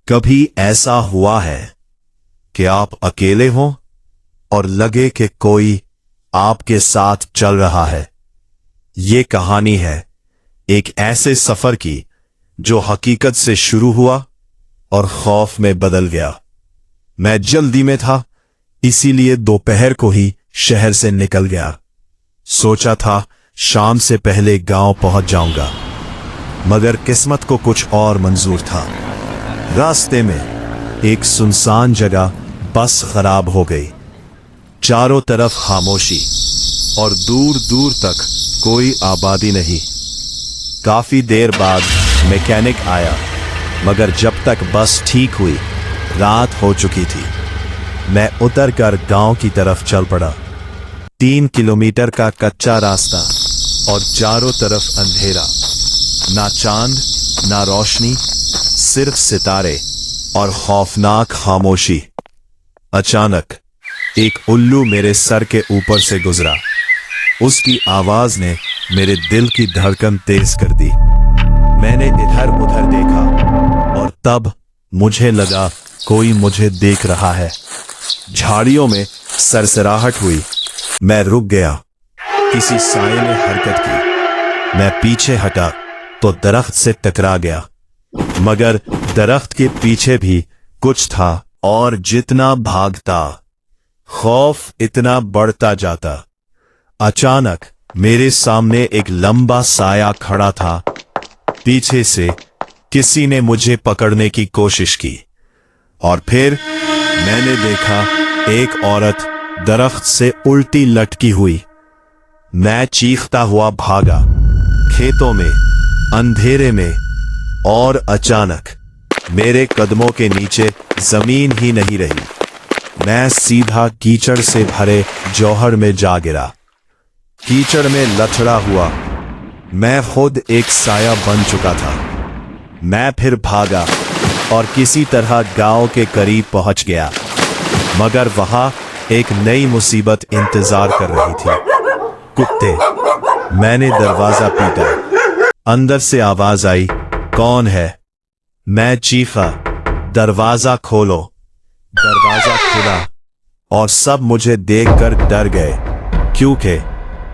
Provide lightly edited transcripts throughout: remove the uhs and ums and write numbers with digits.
कभी ऐसा हुआ है कि आप अकेले हों और लगे कि कोई आपके साथ चल रहा है? ये कहानी है एक ऐसे सफर की जो हकीकत से शुरू हुआ और खौफ में बदल गया। मैं जल्दी में था, इसीलिए दोपहर को ही शहर से निकल गया। सोचा था शाम से पहले गांव पहुंच जाऊंगा, मगर किस्मत को कुछ और मंजूर था। रास्ते में एक सुनसान जगह बस खराब हो गई। चारों तरफ खामोशी और दूर दूर तक कोई आबादी नहीं। काफी देर बाद मैकेनिक आया, मगर जब तक बस ठीक हुई रात हो चुकी थी। मैं उतरकर गांव की तरफ चल पड़ा। 3 किलोमीटर का कच्चा रास्ता और चारों तरफ अंधेरा, ना चांद ना रोशनी, सिर्फ सितारे और खौफनाक खामोशी। अचानक एक उल्लू मेरे सर के ऊपर से गुजरा। उसकी आवाज ने मेरे दिल की धड़कन तेज कर दी। मैंने इधर उधर देखा और तब मुझे लगा कोई मुझे देख रहा है। झाड़ियों में सरसराहट हुई। मैं रुक गया। किसी साए ने हरकत की। मैं पीछे हटा तो दरख्त से टकरा गया, मगर दरख्त के पीछे भी कुछ था और जितना भागता खौफ इतना बढ़ता जाता। अचानक मेरे सामने एक लंबा साया खड़ा था। पीछे से किसी ने मुझे पकड़ने की कोशिश की और फिर मैंने देखा एक औरत दरख्त से उल्टी लटकी हुई। मैं चीखता हुआ भागा, खेतों में, अंधेरे में, और अचानक मेरे कदमों के नीचे जमीन ही नहीं रही। मैं सीधा कीचड़ से भरे जौहर में जा गिरा। कीचड़ में लथड़ा हुआ मैं खुद एक साया बन चुका था। मैं फिर भागा और किसी तरह गांव के करीब पहुंच गया, मगर वहां एक नई मुसीबत इंतजार कर रही थी। कुत्ते। मैंने दरवाजा पीटा। अंदर से आवाज आई, कौन है? मैं चीखा, दरवाजा खोलो। दरवाजा खुला और सब मुझे देखकर डर गए, क्योंकि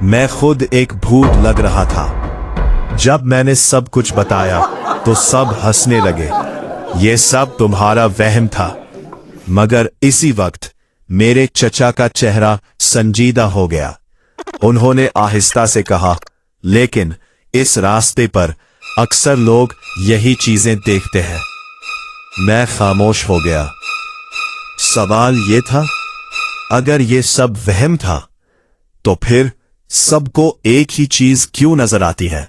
मैं खुद एक भूत लग रहा था। जब मैंने सब कुछ बताया तो सब हंसने लगे। ये सब तुम्हारा वहम था। मगर इसी वक्त मेरे चचा का चेहरा संजीदा हो गया। उन्होंने आहिस्ता से कहा, लेकिन इस रास्ते पर अक्सर लोग यही चीजें देखते हैं। मैं खामोश हो गया। सवाल ये था, अगर ये सब वहम था तो फिर सबको एक ही चीज क्यों नजर आती है?